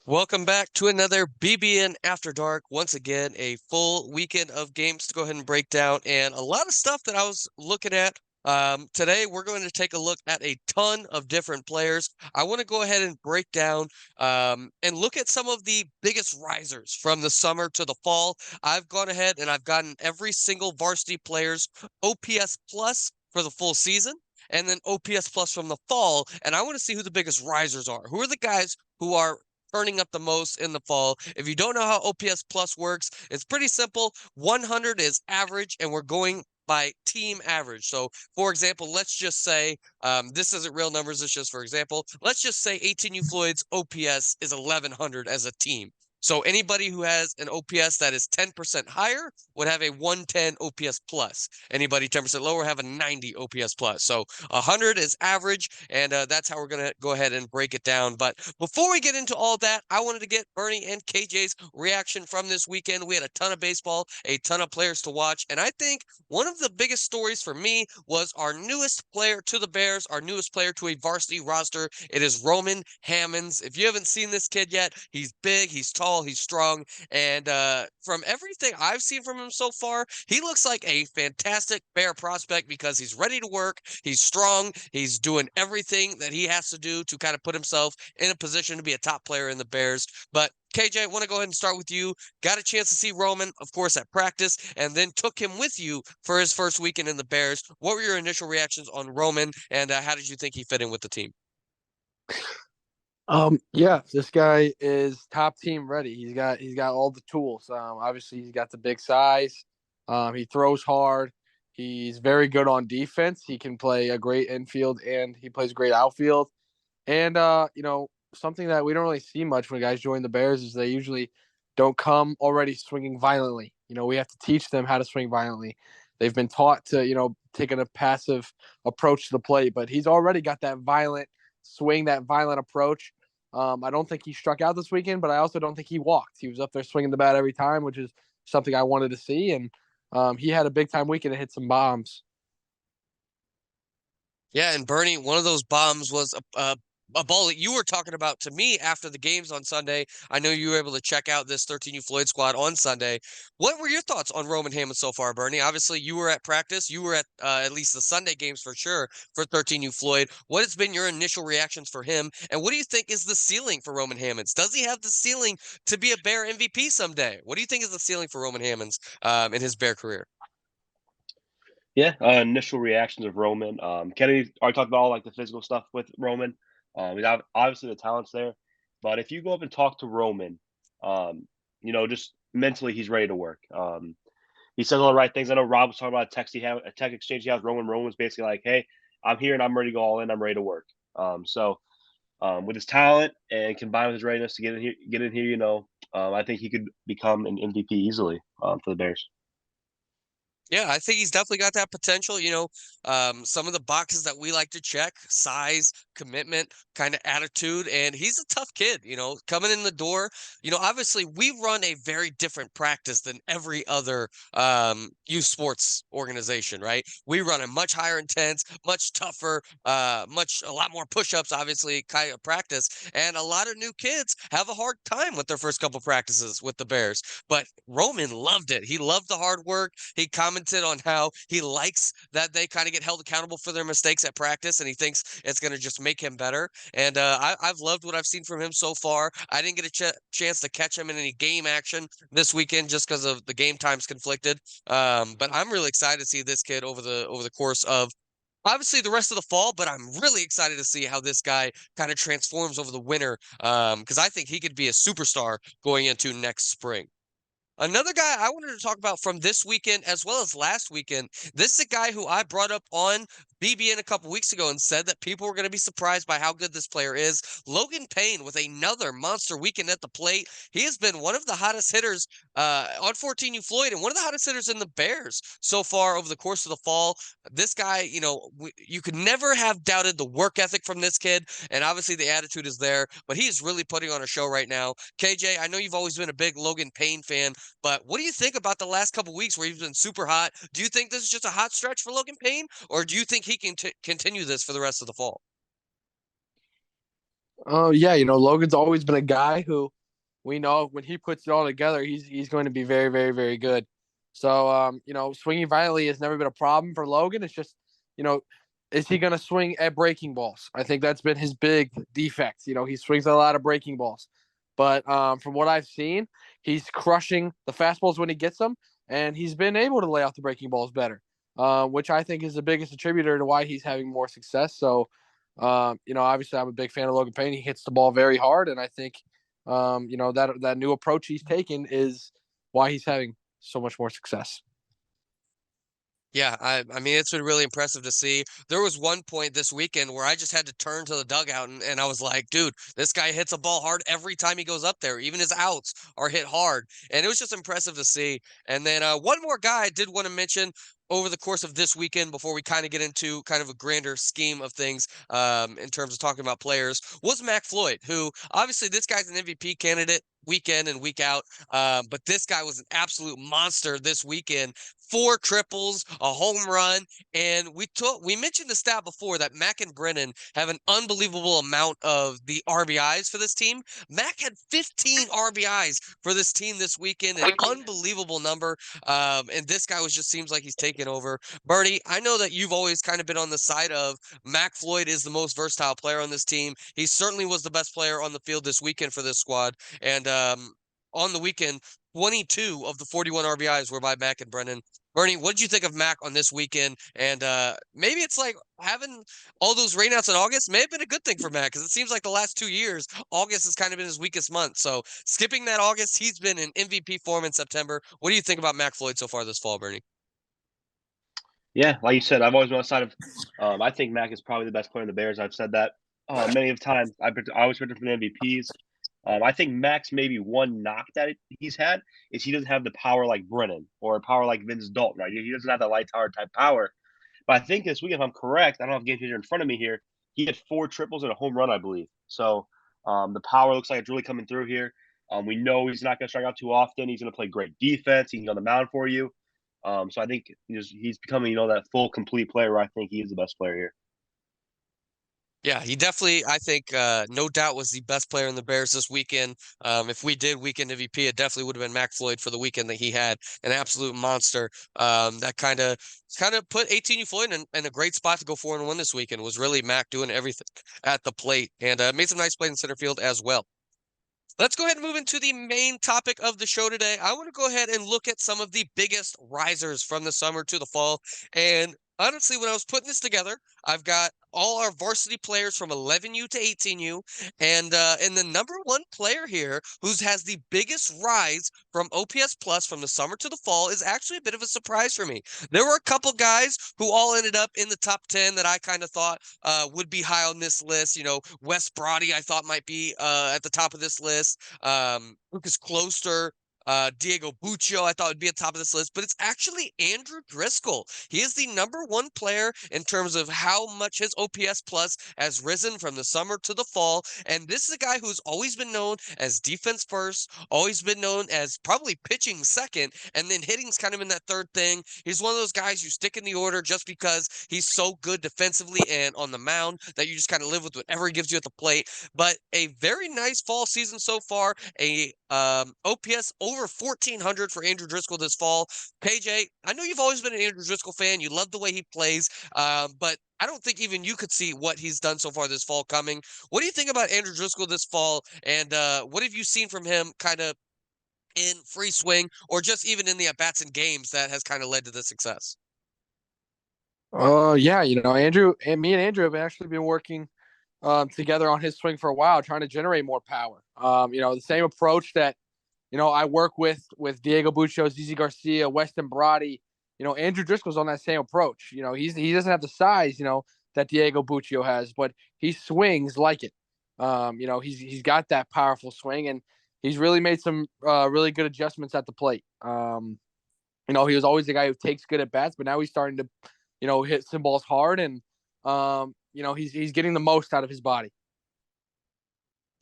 Welcome back to another BBN After Dark. Once again, a full weekend of games to go ahead and break down, and a lot of stuff that I was looking at. Today, we're going to take a look at a ton of different players. I want to go ahead and break down and look at some of the biggest risers from the summer to the fall. I've gone ahead and I've gotten every single varsity player's OPS plus for the full season, and then OPS plus from the fall. And I want to see who the biggest risers are. Who are the guys who are turning up the most in the fall? If you don't know how OPS plus works, it's pretty simple. 100 is average, and we're going by team average. So, for example, let's just say this isn't real numbers. It's just for example. Let's just say 18U Floyd's OPS is 1100 as a team. So anybody who has an OPS that is 10% higher would have a 110 OPS plus. Anybody 10% lower have a 90 OPS plus. So 100 is average, and that's how we're going to go ahead and break it down. But before we get into all that, I wanted to get Bernie and KJ's reaction from this weekend. We had a ton of baseball, a ton of players to watch, and I think one of the biggest stories for me was our newest player to the Bears, our newest player to a varsity roster. It is Roman Hammonds. If you haven't seen this kid yet, he's big, he's tall, he's strong, and from everything I've seen from him so far, he looks like a fantastic Bear prospect because he's ready to work, he's strong, he's doing everything that he has to do to kind of put himself in a position to be a top player in the Bears. But KJ, I want to go ahead and start with you. Got a chance to see Roman, of course, at practice, and then took him with you for his first weekend in the Bears. What were your initial reactions on Roman, and how did you think he fit in with the team? Yeah, this guy is top team ready. He's got all the tools. Obviously he's got the big size. He throws hard. He's very good on defense. He can play a great infield and he plays great outfield. And something that we don't really see much when guys join the Bears is they usually don't come already swinging violently. We have to teach them how to swing violently. They've been taught to, taking a passive approach to the plate, but he's already got that violent swing, that violent approach. I don't think he struck out this weekend, but I also don't think he walked. He was up there swinging the bat every time, which is something I wanted to see. And he had a big time weekend and hit some bombs. Yeah, and Bernie, one of those bombs was a ball that you were talking about to me after the games on Sunday. I know you were able to check out this 13U Floyd squad on Sunday. What were your thoughts on Roman Hammond so far, Bernie? Obviously, you were at practice. You were at least the Sunday games for sure for 13U Floyd. What has been your initial reactions for him, and what do you think is the ceiling for Roman Hammonds? Does he have the ceiling to be a Bear MVP someday? What do you think is the ceiling for Roman Hammonds in his Bear career? Yeah, initial reactions of Roman. Kennedy already talked about all like the physical stuff with Roman. Obviously the talent's there, but if you go up and talk to Roman, just mentally he's ready to work. He says all the right things. I know Rob was talking about a text exchange he has. Roman was basically like, "Hey, I'm here and I'm ready to go all in. I'm ready to work." With his talent and combined with his readiness to get in here, I think he could become an MVP easily for the Bears. Yeah, I think he's definitely got that potential. Some of the boxes that we like to check: size, commitment, kind of attitude, and he's a tough kid. Coming in the door. Obviously, we run a very different practice than every other youth sports organization, right? We run a much higher intense, much tougher, a lot more push-ups, obviously, kind of practice, and a lot of new kids have a hard time with their first couple practices with the Bears. But Roman loved it. He loved the hard work. He commented on how he likes that they kind of get held accountable for their mistakes at practice, and he thinks it's going to just make him better. And I've loved what I've seen from him so far. I didn't get a chance to catch him in any game action this weekend just because of the game times conflicted. But I'm really excited to see this kid over the course of obviously the rest of the fall, but I'm really excited to see how this guy kind of transforms over the winter because I think he could be a superstar going into next spring. Another guy I wanted to talk about from this weekend as well as last weekend. This is a guy who I brought up on BBN a couple weeks ago and said that people were going to be surprised by how good this player is. Logan Payne with another monster weekend at the plate. He has been one of the hottest hitters on 14U Floyd and one of the hottest hitters in the Bears so far over the course of the fall. This guy, you could never have doubted the work ethic from this kid, and obviously the attitude is there, but he is really putting on a show right now. KJ, I know you've always been a big Logan Payne fan. But what do you think about the last couple weeks where he's been super hot? Do you think this is just a hot stretch for Logan Payne, or do you think he can continue this for the rest of the fall? Oh yeah, Logan's always been a guy who we know when he puts it all together, he's going to be very, very, very good. So swinging violently has never been a problem for Logan. It's just, you know, is he going to swing at breaking balls? I think that's been his big defect. He swings a lot of breaking balls, but from what I've seen, he's crushing the fastballs when he gets them, and he's been able to lay out the breaking balls better, which I think is the biggest attributor to why he's having more success. So, obviously, I'm a big fan of Logan Payne. He hits the ball very hard, and I think that new approach he's taken is why he's having so much more success. Yeah, I mean, it's been really impressive to see. There was one point this weekend where I just had to turn to the dugout and I was like, dude, this guy hits a ball hard every time he goes up there. Even his outs are hit hard. And it was just impressive to see. And then one more guy I did want to mention over the course of this weekend before we kind of get into kind of a grander scheme of things in terms of talking about players was Mac Floyd, who obviously this guy's an MVP candidate week in and week out. But this guy was an absolute monster this weekend. Four triples, a home run, and we mentioned the stat before that Mac and Brennan have an unbelievable amount of the RBIs for this team. Mac had 15 RBIs for this team this weekend, an unbelievable number. And this guy just seems like he's taking over. Bernie, I know that you've always kind of been on the side of Mac Floyd is the most versatile player on this team. He certainly was the best player on the field this weekend for this squad, and on the weekend, 22 of the 41 RBIs were by Mac and Brennan. Bernie, what did you think of Mac on this weekend? And maybe it's like having all those rainouts in August may have been a good thing for Mac because it seems like the last 2 years, August has kind of been his weakest month. So skipping that August, he's been in MVP form in September. What do you think about Mac Floyd so far this fall, Bernie? Yeah, like you said, I've always been on the side of. I think Mac is probably the best player in the Bears. I've said that many of times. I always predicted for the MVPs. I think Mac's maybe one knock that he's had is he doesn't have the power like Brennan or power like Vince Dalton. Right, he doesn't have the light tower type power. But I think this week, if I'm correct, I don't have game changer in front of me here. He had four triples and a home run, I believe. So the power looks like it's really coming through here. We know he's not going to strike out too often. He's going to play great defense. He can go on the mound for you. So I think he's becoming, that full complete player where I think he is the best player here. Yeah, he definitely, I think, no doubt was the best player in the Bears this weekend. If we did weekend MVP, it definitely would have been Mac Floyd for the weekend that he had, an absolute monster. That kind of put 18U Floyd in a great spot to go 4-1 this weekend. Was really Mac doing everything at the plate and made some nice plays in center field as well. Let's go ahead and move into the main topic of the show today. I want to go ahead and look at some of the biggest risers from the summer to the fall. And honestly, when I was putting this together, I've got all our varsity players from 11U to 18U, and the number one player here who has the biggest rise from OPS plus from the summer to the fall is actually a bit of a surprise for me. There were a couple guys who all ended up in the top 10 that I kind of thought would be high on this list. Wes Brody I thought might be at the top of this list. Lucas Closter, Diego Buccio, I thought would be at the top of this list, but it's actually Andrew Driscoll. He is the number one player in terms of how much his OPS plus has risen from the summer to the fall. And this is a guy who's always been known as defense first, always been known as probably pitching second, and then hitting's kind of in that third thing. He's one of those guys you stick in the order just because he's so good defensively and on the mound that you just kind of live with whatever he gives you at the plate. But a very nice fall season so far, a OPS over 1,400 for Andrew Driscoll this fall. KJ, I know you've always been an Andrew Driscoll fan. You love the way he plays, but I don't think even you could see what he's done so far this fall coming. What do you think about Andrew Driscoll this fall, and what have you seen from him kind of in free swing or just even in the at-bats and games that has kind of led to the success? Yeah, Andrew and me and Andrew have actually been working together on his swing for a while, trying to generate more power. The same approach that I work with Diego Buccio, ZZ Garcia, Weston Brody. Andrew Driscoll's on that same approach. He doesn't have the size, that Diego Buccio has, but he swings like it. He's got that powerful swing, and he's really made some really good adjustments at the plate. He was always the guy who takes good at bats, but now he's starting to, hit some balls hard, and he's getting the most out of his body.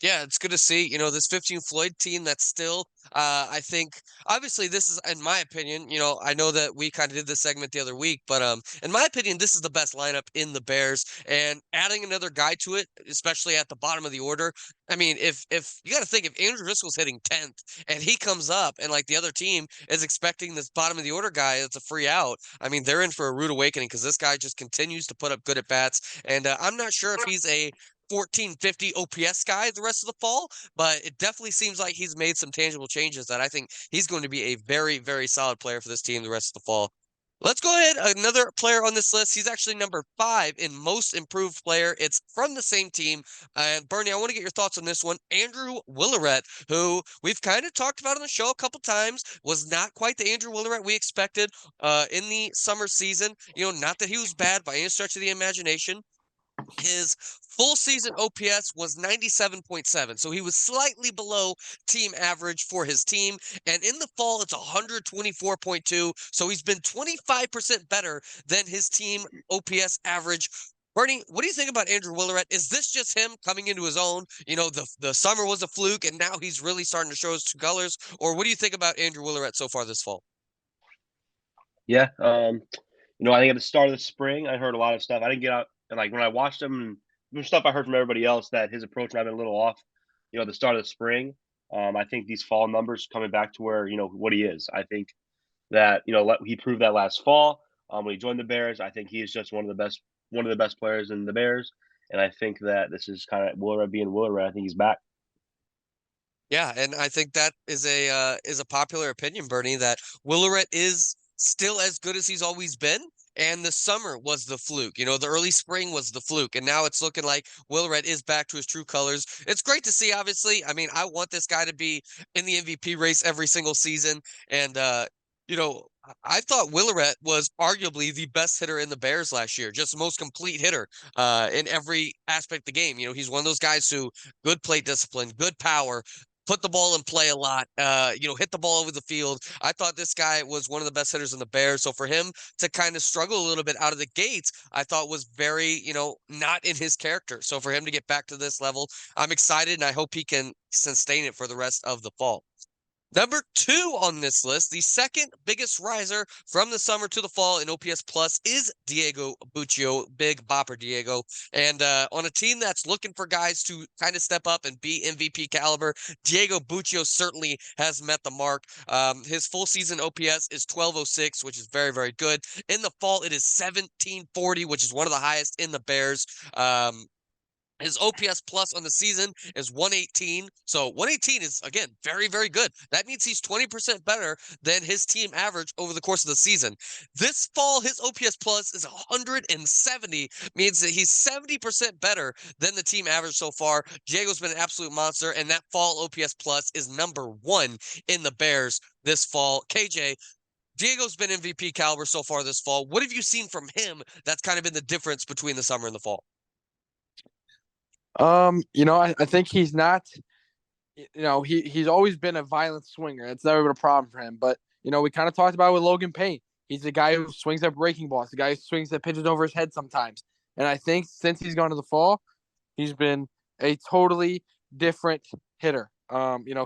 Yeah, it's good to see, this 15 Floyd team that's still, I think, obviously this is, in my opinion, I know that we kind of did this segment the other week, but in my opinion, this is the best lineup in the Bears, and adding another guy to it, especially at the bottom of the order. I mean, if you got to think, if Andrew Driscoll's hitting 10th and he comes up and like the other team is expecting this bottom of the order guy that's a free out, I mean, they're in for a rude awakening because this guy just continues to put up good at bats, and I'm not sure if he's a 1450 OPS guy the rest of the fall, but it definitely seems like he's made some tangible changes that I think he's going to be a very, very solid player for this team the rest of the fall. Let's go ahead. Another player on this list. He's actually number 5 in most improved player. It's from the same team. And Bernie, I want to get your thoughts on this one. Andrew Willeret, who we've kind of talked about on the show a couple times, was not quite the Andrew Willeret we expected in the summer season. Not that he was bad by any stretch of the imagination. His full season OPS was 97.7, so he was slightly below team average for his team. And in the fall, it's 124.2, so he's been 25% better than his team OPS average. Bernie, what do you think about Andrew Willeret? Is this just him coming into his own? The summer was a fluke, and now he's really starting to show his true colors. Or what do you think about Andrew Willeret so far this fall? Yeah, I think at the start of the spring, I heard a lot of stuff. I didn't get out and like when I watched him, and stuff I heard from everybody else that his approach might have been a little off. At the start of the spring, I think these fall numbers coming back to where what he is. I think that he proved that last fall when he joined the Bears. I think he is just one of the best players in the Bears, and I think that this is kind of Willard being Willard. I think he's back. Yeah, and I think that is a popular opinion, Bernie, that Willeret is still as good as he's always been. And the summer was the fluke. The early spring was the fluke. And now it's looking like Willeret is back to his true colors. It's great to see, obviously. I mean, I want this guy to be in the MVP race every single season. And I thought Willeret was arguably the best hitter in the Bears last year, just the most complete hitter in every aspect of the game. He's one of those guys who good plate discipline, good power, put the ball in play a lot, hit the ball over the field. I thought this guy was one of the best hitters in the Bears. So for him to kind of struggle a little bit out of the gates, I thought was very, not in his character. So for him to get back to this level, I'm excited and I hope he can sustain it for the rest of the fall. Number 2 on this list, the second biggest riser from the summer to the fall in OPS plus is Diego Buccio, big bopper Diego. And on a team that's looking for guys to kind of step up and be MVP caliber, Diego Buccio certainly has met the mark. His full season OPS is 1206, which is very, very good. In the fall, it is 1740, which is one of the highest in the Bears. His OPS plus on the season is 118. So 118 is, again, very, very good. That means he's 20% better than his team average over the course of the season. This fall, his OPS plus is 170, means that he's 70% better than the team average so far. Diego's been an absolute monster, and that fall OPS plus is number 1 in the Bears this fall. KJ, Diego's been MVP caliber so far this fall. What have you seen from him that's kind of been the difference between the summer and the fall? I think he's not. He's always been a violent swinger. It's never been a problem for him. But we kind of talked about it with Logan Payne. He's the guy who swings at breaking balls, the guy who swings at pitches over his head sometimes. And I think since he's gone to the fall, he's been a totally different hitter.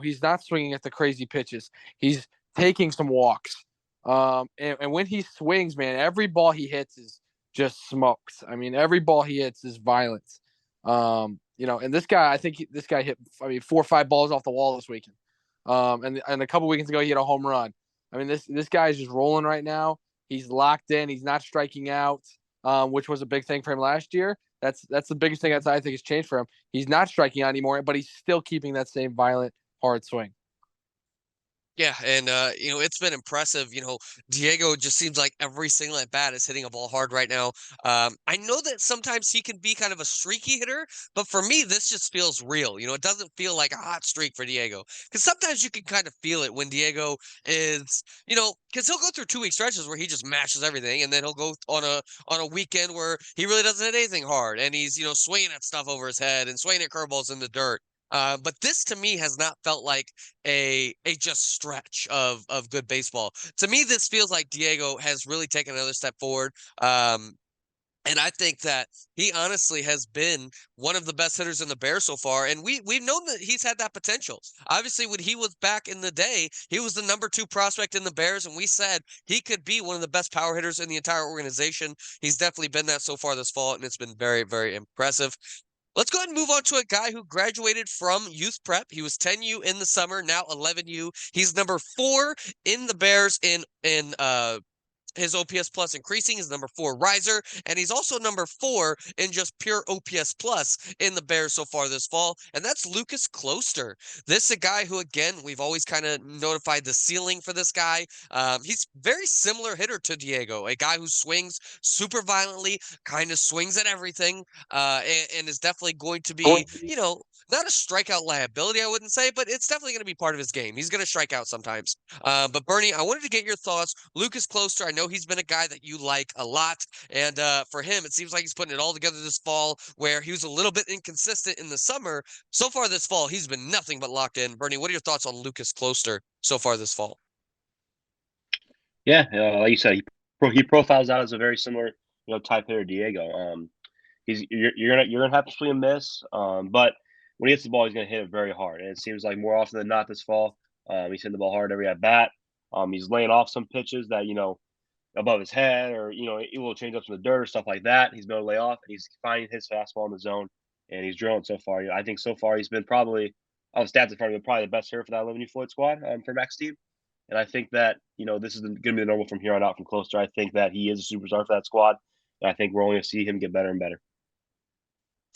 He's not swinging at the crazy pitches. He's taking some walks. And when he swings, man, every ball he hits is just smokes. I mean, every ball he hits is violence. And this guy, I think this guy hit, 4 or 5 balls off the wall this weekend. And a couple weekends ago, he hit a home run. I mean, this guy is just rolling right now. He's locked in. He's not striking out, which was a big thing for him last year. That's the biggest thing I think has changed for him. He's not striking out anymore, but he's still keeping that same violent, hard swing. Yeah, and it's been impressive. Diego just seems like every single at bat is hitting a ball hard right now. I know that sometimes he can be kind of a streaky hitter, but for me, this just feels real. It doesn't feel like a hot streak for Diego because sometimes you can kind of feel it when Diego is, because he'll go through 2 week stretches where he just mashes everything, and then he'll go on a weekend where he really doesn't hit anything hard, and he's swinging at stuff over his head and swinging at curveballs in the dirt. But this to me has not felt like a just stretch of good baseball. To me, this feels like Diego has really taken another step forward. And I think that he honestly has been one of the best hitters in the Bears so far. And we've known that he's had that potential. Obviously, when he was back in the day, he was the #2 prospect in the Bears, and we said he could be one of the best power hitters in the entire organization. He's definitely been that so far this fall, and it's been very, very impressive. Let's go ahead and move on to a guy who graduated from youth prep. He was 10U in the summer, now 11U. He's #4 in the Bears in his OPS plus increasing, his #4 riser, and he's also #4 in just pure OPS plus in the Bears so far this fall, and that's Lucas Closter. This is a guy who, again, we've always kind of notified the ceiling for this guy. He's very similar hitter to Diego, a guy who swings super violently, kind of swings at everything, and is definitely going to be, not a strikeout liability, I wouldn't say, but it's definitely going to be part of his game. He's going to strike out sometimes. But Bernie, I wanted to get your thoughts. Lucas Closter, I know he's been a guy that you like a lot, and for him, it seems like he's putting it all together this fall, where he was a little bit inconsistent in the summer. So far this fall, he's been nothing but locked in. Bernie, what are your thoughts on Lucas Closter so far this fall? Yeah, like you said, he profiles out as a very similar, type hitter Diego. You're gonna have to swing and miss, but when he hits the ball, he's gonna hit it very hard. And it seems like more often than not this fall, he's hitting the ball hard every at bat. He's laying off some pitches that above his head, or a little change ups in the dirt or stuff like that. He's been able to lay off, and he's finding his fastball in the zone, and he's drilling so far. I think so far he's been probably, on the stats in front of him, probably the best hitter for that 11 Floyd squad for Max team. And I think that this is going to be the normal from here on out from Closter. I think that he is a superstar for that squad, and I think we're only going to see him get better and better.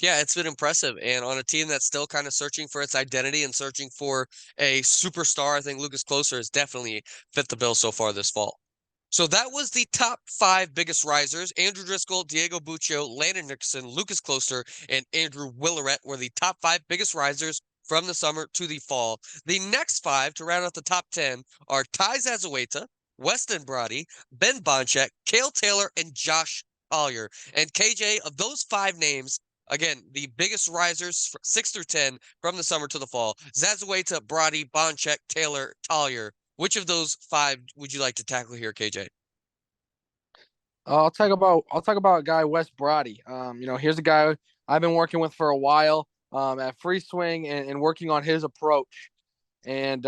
Yeah, it's been impressive. And on a team that's still kind of searching for its identity and searching for a superstar, I think Lucas Closer has definitely fit the bill so far this fall. So that was the top 5 biggest risers. Andrew Driscoll, Diego Buccio, Landon Nickerson, Lucas Closter, and Andrew Willeret were the top 5 biggest risers from the summer to the fall. The next 5 to round out the top 10 are Ty Zazueta, Weston Brody, Ben Bonchek, Cale Taylor, and Josh Collier. And KJ, of those 5 names, again, the biggest risers 6 through 10 from the summer to the fall: Zazueta, Brody, Bonchek, Taylor, Collier. Which of those 5 would you like to tackle here, KJ? I'll talk about a guy, Wes Brody. Here's a guy I've been working with for a while at Free Swing and working on his approach, and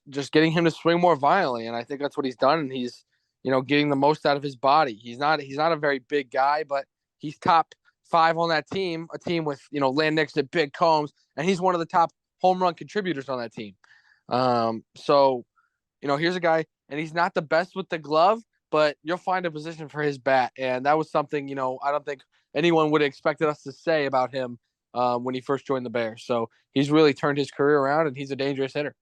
just getting him to swing more violently. And I think that's what he's done. And he's getting the most out of his body. He's not a very big guy, but he's top 5 on that team. A team with Land Nixon, Big Combs, and he's one of the top home run contributors on that team. So here's a guy, and he's not the best with the glove, but you'll find a position for his bat. And that was something, I don't think anyone would have expected us to say about him when he first joined the Bears. So he's really turned his career around, and he's a dangerous hitter.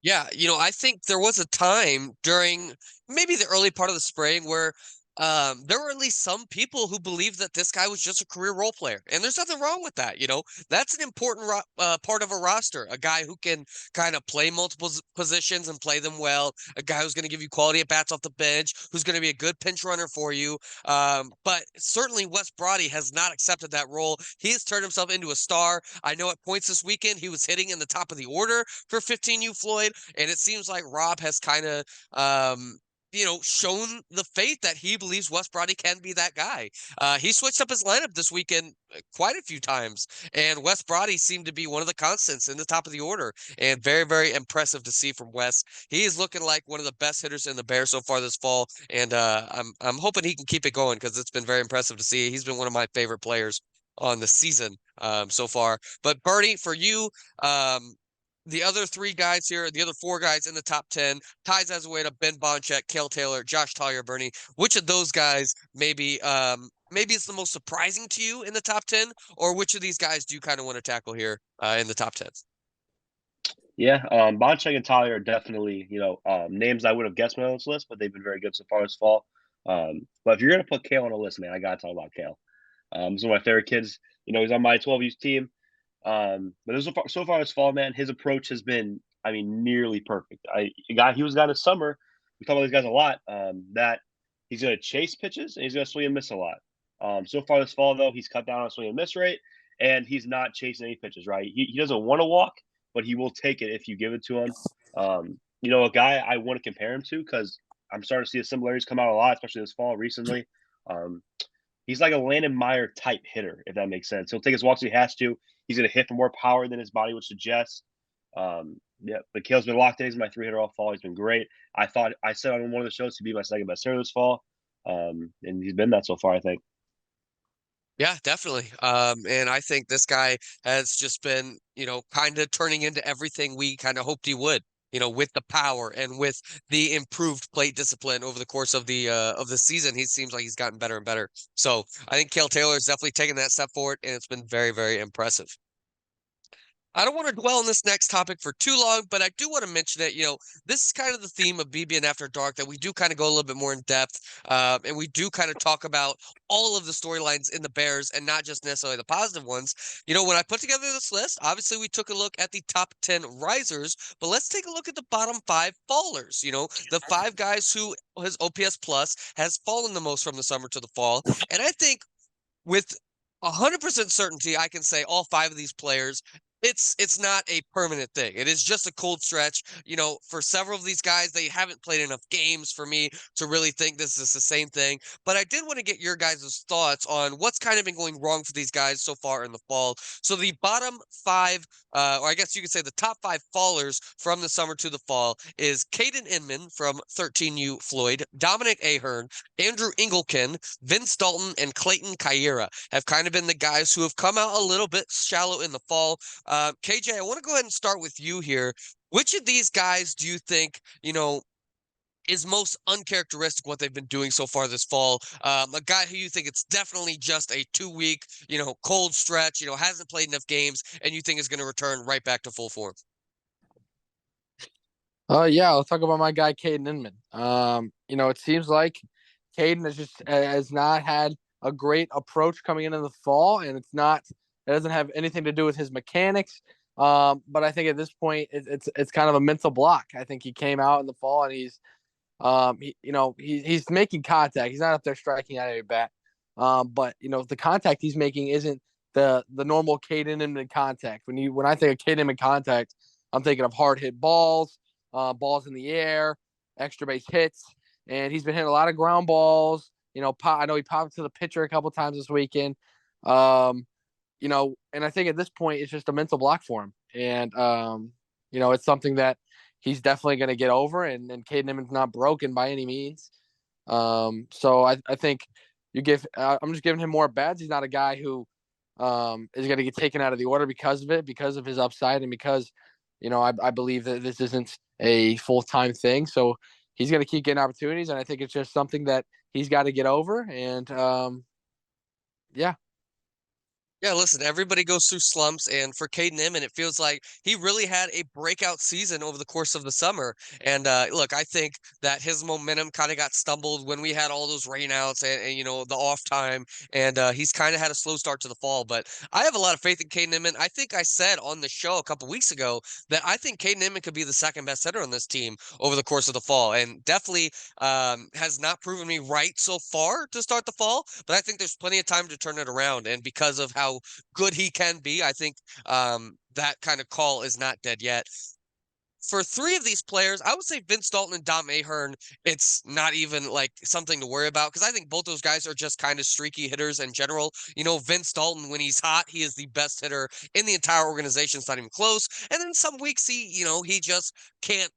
Yeah, I think there was a time during maybe the early part of the spring where there were at least some people who believed that this guy was just a career role player, and there's nothing wrong with that. That's an important part of a roster. A guy who can kind of play multiple positions and play them well. A guy who's going to give you quality at bats off the bench, who's going to be a good pinch runner for you. But certainly Wes Brody has not accepted that role. He has turned himself into a star. I know at points this weekend he was hitting in the top of the order for 15U Floyd, and it seems like Rob has kind of shown the faith that he believes Wes Brody can be that guy. He switched up his lineup this weekend quite a few times, and Wes Brody seemed to be one of the constants in the top of the order, and very, very impressive to see from Wes. He is looking like one of the best hitters in the Bears so far this fall, and I'm hoping he can keep it going because it's been very impressive to see. He's been one of my favorite players on the season so far. But Bernie, for you, the other 3 guys here, the other 4 guys in the top 10, Ty Zazueta, Ben Bonchek, Cale Taylor, Josh Collier, Bernie. Which of those guys maybe it's the most surprising to you in the top 10, or which of these guys do you kind of want to tackle here in the top 10? Yeah, Bonchek and Talia are definitely, names I would have guessed on this list, but they've been very good so far this fall. But if you're gonna put Kale on a list, man, I gotta talk about Kale. He's one of my favorite kids. He's on my 12 youth team. But so far this fall, man, his approach has been, I mean, nearly perfect. He was a guy in the summer. We talk about these guys a lot. That he's gonna chase pitches and he's gonna swing and miss a lot. So far this fall, though, he's cut down on swing and miss rate, and he's not chasing any pitches. Right? He doesn't want to walk, but he will take it if you give it to him. A guy I want to compare him to, because I'm starting to see the similarities come out a lot, especially this fall recently. He's like a Landon Meyer type hitter, if that makes sense. He'll take his walks if he has to. He's going to hit for more power than his body would suggest. Yeah, but Kale's been locked in. He's my 3 hitter all fall. He's been great. I said on one of the shows he'd be my second best hitter this fall, and he's been that so far, I think. Yeah, definitely. And I think this guy has just been, kind of turning into everything we kind of hoped he would, with the power and with the improved plate discipline over the course of the season. He seems like he's gotten better and better. So I think Cale Taylor has definitely taken that step forward, and it's been very, very impressive. I don't want to dwell on this next topic for too long, but I do want to mention it. This is kind of the theme of BBN After Dark, that we do kind of go a little bit more in depth, and we do kind of talk about all of the storylines in the Bears and not just necessarily the positive ones. When I put together this list, obviously we took a look at the top 10 risers, but let's take a look at the bottom 5 fallers. The 5 guys who his OPS plus has fallen the most from the summer to the fall. And I think with 100% certainty, I can say all 5 of these players, it's not a permanent thing. It is just a cold stretch. For several of these guys, they haven't played enough games for me to really think this is the same thing. But I did want to get your guys' thoughts on what's kind of been going wrong for these guys so far in the fall. So the bottom 5, or I guess you could say the top 5 fallers from the summer to the fall is Caden Inman from 13U Floyd, Dominic Ahern, Andrew Engelken, Vince Dalton, and Clayton Kyera have kind of been the guys who have come out a little bit shallow in the fall. KJ, I want to go ahead and start with you here. Which of these guys do you think, is most uncharacteristic what they've been doing so far this fall? A guy who you think it's definitely just a 2-week, cold stretch, hasn't played enough games, and you think is going to return right back to full form? Yeah, let's talk about my guy Caden Inman. It seems like Caden has not had a great approach coming into the fall, and it doesn't have anything to do with his mechanics. But I think at this point it's kind of a mental block. I think he came out in the fall and he's making contact. He's not up there striking out of your bat. But the contact he's making isn't the normal Caden Inman contact. When I think of Caden Inman contact, I'm thinking of hard hit balls, balls in the air, extra base hits, and he's been hitting a lot of ground balls. I know he popped to the pitcher a couple times this weekend. And I think at this point it's just a mental block for him. And it's something that he's definitely going to get over. And Caden Inman's not broken by any means. So I think I'm just giving him more bats. He's not a guy who is going to get taken out of the order because of it, because of his upside, and because I believe that this isn't a full-time thing. So he's going to keep getting opportunities, and I think it's just something that he's got to get over. And yeah. Yeah, listen, everybody goes through slumps, and for Caden Inman, it feels like he really had a breakout season over the course of the summer. And look, I think that his momentum kind of got stumbled when we had all those rainouts and the off time, and he's kind of had a slow start to the fall. But I have a lot of faith in Caden Inman. I think I said on the show a couple weeks ago that I think Caden Inman could be the second best hitter on this team over the course of the fall, and definitely has not proven me right so far to start the fall. But I think there's plenty of time to turn it around, and because of how good he can be, I think that kind of call is not dead yet. For 3 of these players, I would say Vince Dalton and Dom Ahern, it's not even like something to worry about, because I think both those guys are just kind of streaky hitters in general. Vince Dalton, when he's hot, he is the best hitter in the entire organization. It's not even close. And then some weeks he just can't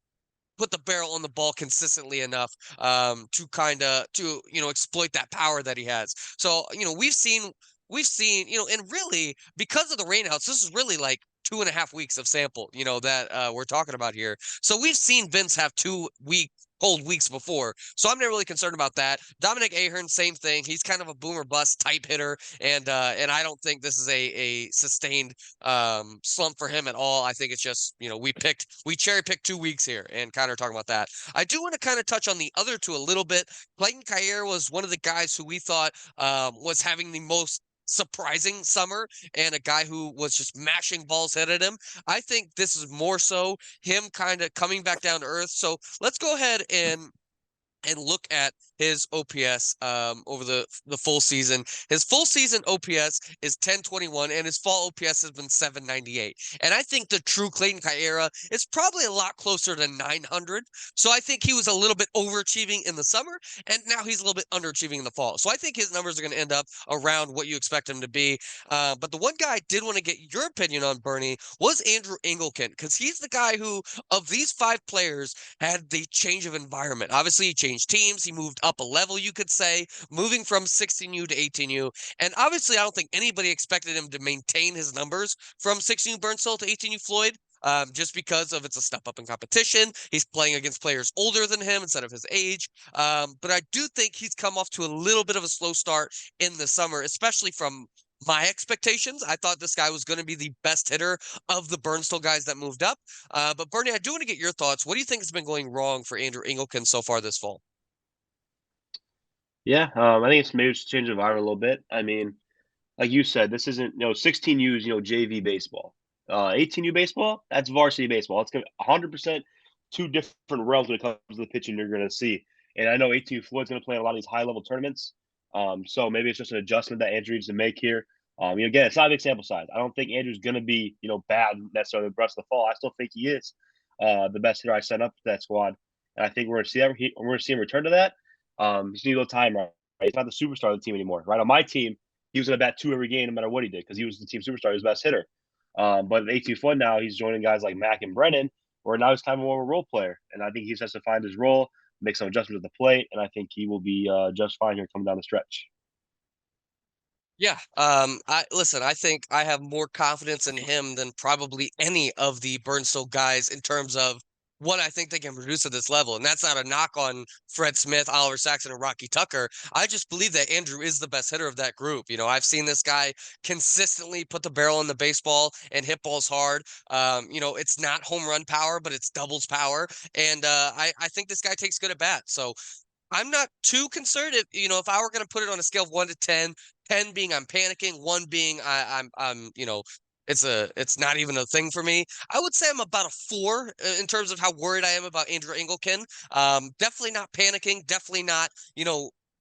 put the barrel on the ball consistently enough to exploit that power that he has. So we've seen and really, because of the rainouts, this is really like 2.5 weeks of sample that we're talking about here. So we've seen Vince have 2 cold weeks before, so I'm not really concerned about that. Dominic Ahern, same thing. He's kind of a boomer bust type hitter, and I don't think this is a sustained slump for him at all. I think it's just we cherry picked 2 weeks here and kind of talking about that. I do want to kind of touch on the other 2 a little bit. Clayton Kyere was one of the guys who we thought was having the most surprising summer, and a guy who was just mashing balls hit at him. I think this is more so him kind of coming back down to earth. So let's go ahead and look at his OPS over the full season. His full season OPS is 1021, and his fall OPS has been 798. And I think the true Clayton Kershaw is probably a lot closer to 900. So I think he was a little bit overachieving in the summer, and now he's a little bit underachieving in the fall. So I think his numbers are going to end up around what you expect him to be. But the one guy I did want to get your opinion on, Bernie, was Andrew Engelken, because he's the guy who, of these five players, had the change of environment. Obviously, he changed teams. He moved up a level, you could say, moving from 16U to 18U. And obviously, I don't think anybody expected him to maintain his numbers from 16U Burnsell to 18U Floyd. Just because of it's a step up in competition. He's playing against players older than him instead of his age. But I do think he's come off to a little bit of a slow start in the summer, especially from my expectations. I thought this guy was going to be the best hitter of the Burnsell guys that moved up. But Bernie, I do want to get your thoughts. What do you think has been going wrong for Andrew Engelken so far this fall? Yeah, I think it's maybe just change the environment a little bit. I mean, like you said, this isn't 16U is JV baseball. 18U baseball, that's varsity baseball. It's gonna 100% two different realms when it comes to the pitching you're gonna see. And I know 18U Floyd's gonna play in a lot of these high level tournaments. So maybe it's just an adjustment that Andrew needs to make here. Again, it's not a big sample size. I don't think Andrew's gonna be bad necessarily the rest of the fall. I still think he is the best hitter I sent up to that squad, and I think we're gonna see him return to that. He's need a little time, right? He's not the superstar of the team anymore, right? On my team, he was going to bat two every game no matter what he did because he was the team superstar. He was the best hitter. But at 18 foot now, he's joining guys like Mac and Brennan, where now he's kind of more of a role player. And I think he just has to find his role, make some adjustments at the plate, and I think he will be just fine here coming down the stretch. Yeah, I listen, I think I have more confidence in him than probably any of the Burnsell guys in terms of what I think they can produce at this level. And that's not a knock on Fred Smith, Oliver Saxon, and Rocky Tucker. I just believe that Andrew is the best hitter of that group. I've seen this guy consistently put the barrel in the baseball and hit balls hard. It's not home run power, but it's doubles power. And I think this guy takes good at bat. So I'm not too concerned if I were going to put it on a scale of 1 to 10, 10 being I'm panicking, 1 being it's not even a thing for me. I would say I'm about a 4 in terms of how worried I am about Andrew Engelken. Definitely not panicking, definitely not,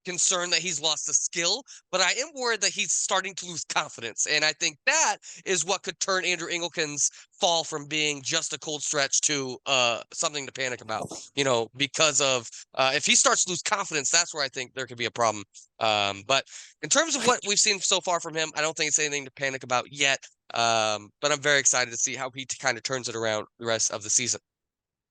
concerned that he's lost the skill, but I am worried that he's starting to lose confidence. And I think that is what could turn Andrew Engelken's fall from being just a cold stretch to something to panic about, because of if he starts to lose confidence, that's where I think there could be a problem. But in terms of what we've seen so far from him, I don't think it's anything to panic about yet. But I'm very excited to see how he kind of turns it around the rest of the season.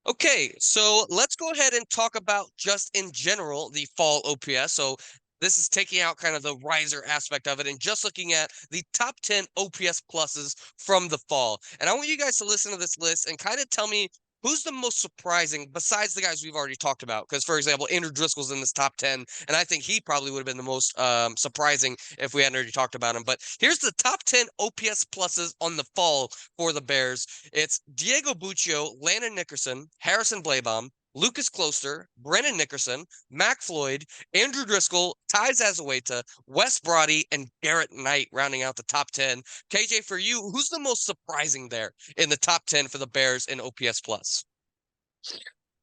Okay, so let's go ahead and talk about just in general the fall OPS. So this is taking out kind of the riser aspect of it and just looking at the top 10 OPS pluses from the fall. And I want you guys to listen to this list and kind of tell me who's the most surprising besides the guys we've already talked about. Because, for example, Andrew Driscoll's in this top 10, and I think he probably would have been the most surprising if we hadn't already talked about him. But here's the top 10 OPS pluses on the fall for the Bears. It's Diego Buccio, Landon Nickerson, Harrison Blabaum, Lucas Closter, Brennan Nickerson, Mac Floyd, Andrew Driscoll, Ty Zazueta, Wes Brody, and Garrett Knight rounding out the top 10. KJ, for you, who's the most surprising there in the top 10 for the Bears in OPS plus?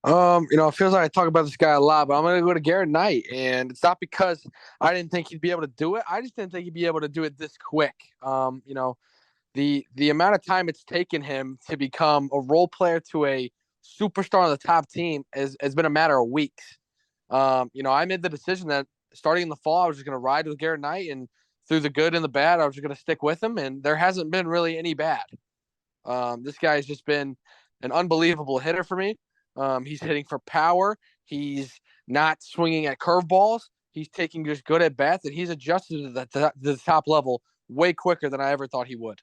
It feels like I talk about this guy a lot, but I'm gonna go to Garrett Knight, and it's not because I didn't think he'd be able to do it. I just didn't think he'd be able to do it this quick. The amount of time it's taken him to become a role player to a superstar on the top team has been a matter of weeks. I made the decision that starting in the fall, I was just going to ride with Garrett Knight, and through the good and the bad, I was just going to stick with him, and there hasn't been really any bad. This guy has just been an unbelievable hitter for me. He's hitting for power. He's not swinging at curveballs. He's taking just good at bats, and he's adjusted to the top level way quicker than I ever thought he would.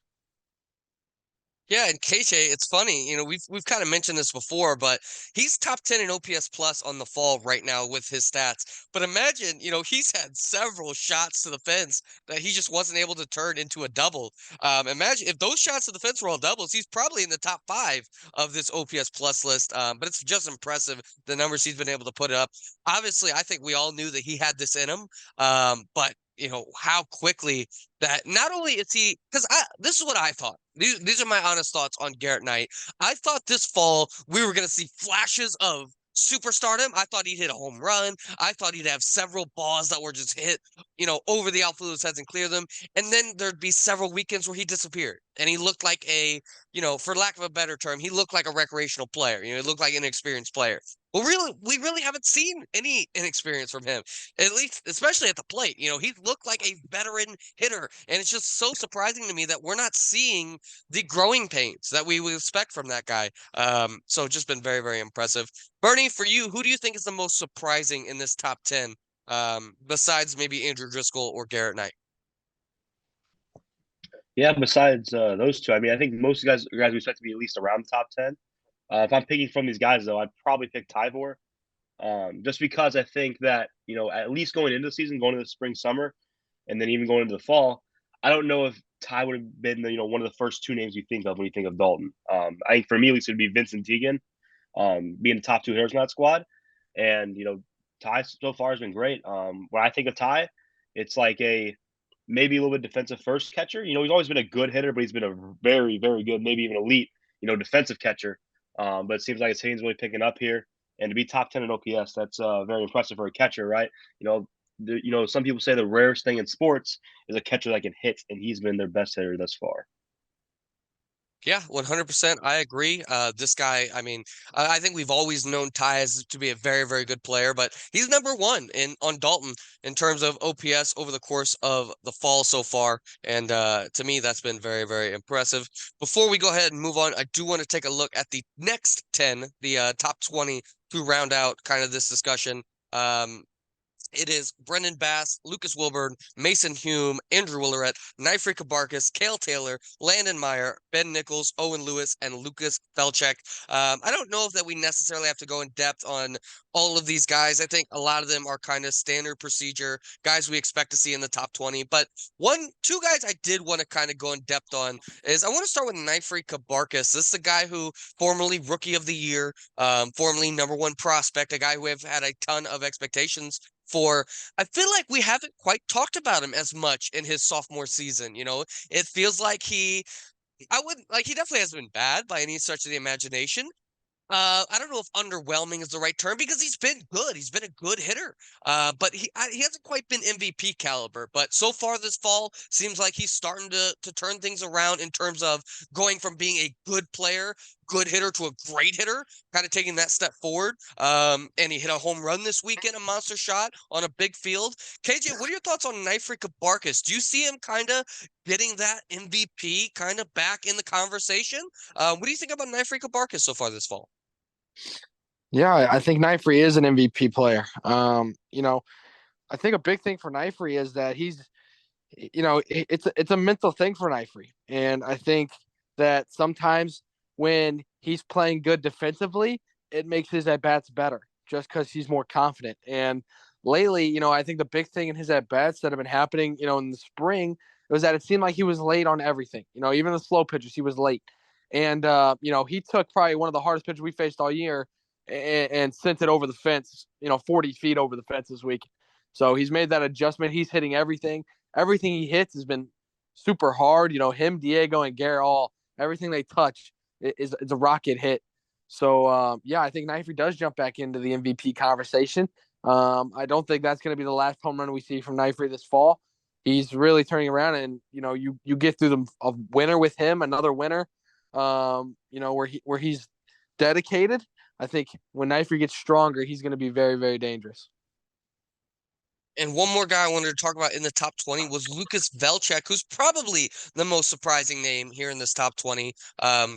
Yeah, and KJ, it's funny, we've kind of mentioned this before, but he's top 10 in OPS plus on the fall right now with his stats. But imagine, he's had several shots to the fence that he just wasn't able to turn into a double. Imagine if those shots to the fence were all doubles, he's probably in the top 5 of this OPS plus list. But it's just impressive the numbers he's been able to put up. Obviously, I think we all knew that he had this in him. But how quickly that not only is he, because this is what I thought. These are my honest thoughts on Garrett Knight. I thought this fall we were going to see flashes of superstart him. I thought he'd hit a home run. I thought he'd have several balls that were just hit, over the outfielders' heads and clear them. And then there'd be several weekends where he disappeared. And he looked like for lack of a better term, he looked like a recreational player. He looked like an inexperienced player. Well, really, we really haven't seen any inexperience from him, at least, especially at the plate. He looked like a veteran hitter. And it's just so surprising to me that we're not seeing the growing pains that we would expect from that guy. So just been very, very impressive. Bernie, for you, who do you think is the most surprising in this top 10, besides maybe Andrew Driscoll or Garrett Knight? Yeah, besides those two, I mean, I think most guys we expect to be at least around the top 10. If I'm picking from these guys, though, I'd probably pick Tyvor, just because I think that at least going into the season, going into the spring, summer, and then even going into the fall, I don't know if Ty would have been one of the first two names you think of when you think of Dalton. I think for me, at least, it'd be Vincent Teagan, being the top two hitters in that squad, and Ty so far has been great. When I think of Ty, it's like a maybe a little bit defensive first catcher. He's always been a good hitter, but he's been a very, very good, maybe even elite, defensive catcher. But it seems like his hitting's really picking up here. And to be top 10 in OPS, that's very impressive for a catcher, right? Some people say the rarest thing in sports is a catcher that can hit, and he's been their best hitter thus far. Yeah, 100%. I agree. This guy, I mean, I think we've always known Ty as to be a very, very good player, but he's number one on Dalton in terms of OPS over the course of the fall so far. And to me, that's been very, very impressive. Before we go ahead and move on, I do want to take a look at the next 10, the top 20, to round out kind of this discussion. It is Brendan Bass, Lucas Wilburn, Mason Hume, Andrew Willeret, Nifry Kabarkis, Kale Taylor, Landon Meyer, Ben Nichols, Owen Lewis, and Lucas Felchek. I don't know if that we necessarily have to go in depth on all of these guys. I think a lot of them are kind of standard procedure guys we expect to see in the top 20. But two guys I did want to kind of go in depth on is I want to start with Nifry Kabarkis. This is a guy who formerly Rookie of the Year, formerly number one prospect, a guy who have had a ton of expectations for. I feel like we haven't quite talked about him as much in his sophomore season. It feels like I wouldn't like he definitely hasn't been bad by any stretch of the imagination. I don't know if underwhelming is the right term because he's been good. He's been a good hitter. But he hasn't quite been MVP caliber. But so far this fall seems like he's starting to turn things around in terms of going from being a good player, good hitter to a great hitter, kind of taking that step forward. And he hit a home run this weekend, a monster shot on a big field. KJ, what are your thoughts on Nifry Kabarkis? Do you see him kind of getting that MVP kind of back in the conversation? What do you think about Nifry Kabarkis so far this fall? Yeah, I think Nifry is an MVP player. I think a big thing for Nifry is that it's a mental thing for Nifry, and I think that sometimes when he's playing good defensively, it makes his at bats better just because he's more confident. And lately, I think the big thing in his at bats that have been happening, in the spring was that it seemed like he was late on everything. Even the slow pitches, he was late. And he took probably one of the hardest pitches we faced all year and sent it over the fence, 40 feet over the fence this week. So he's made that adjustment. He's hitting everything. Everything he hits has been super hard. Him, Diego, and Garrett, everything they touch is a rocket hit. So I think Nifry does jump back into the MVP conversation. I don't think that's going to be the last home run we see from Nifry this fall. He's really turning around, and you get through a winner with him, another winner. Where he's dedicated. I think when Nifry gets stronger, he's going to be very, very dangerous. And one more guy I wanted to talk about in the top 20 was Lucas Velchek, who's probably the most surprising name here in this top 20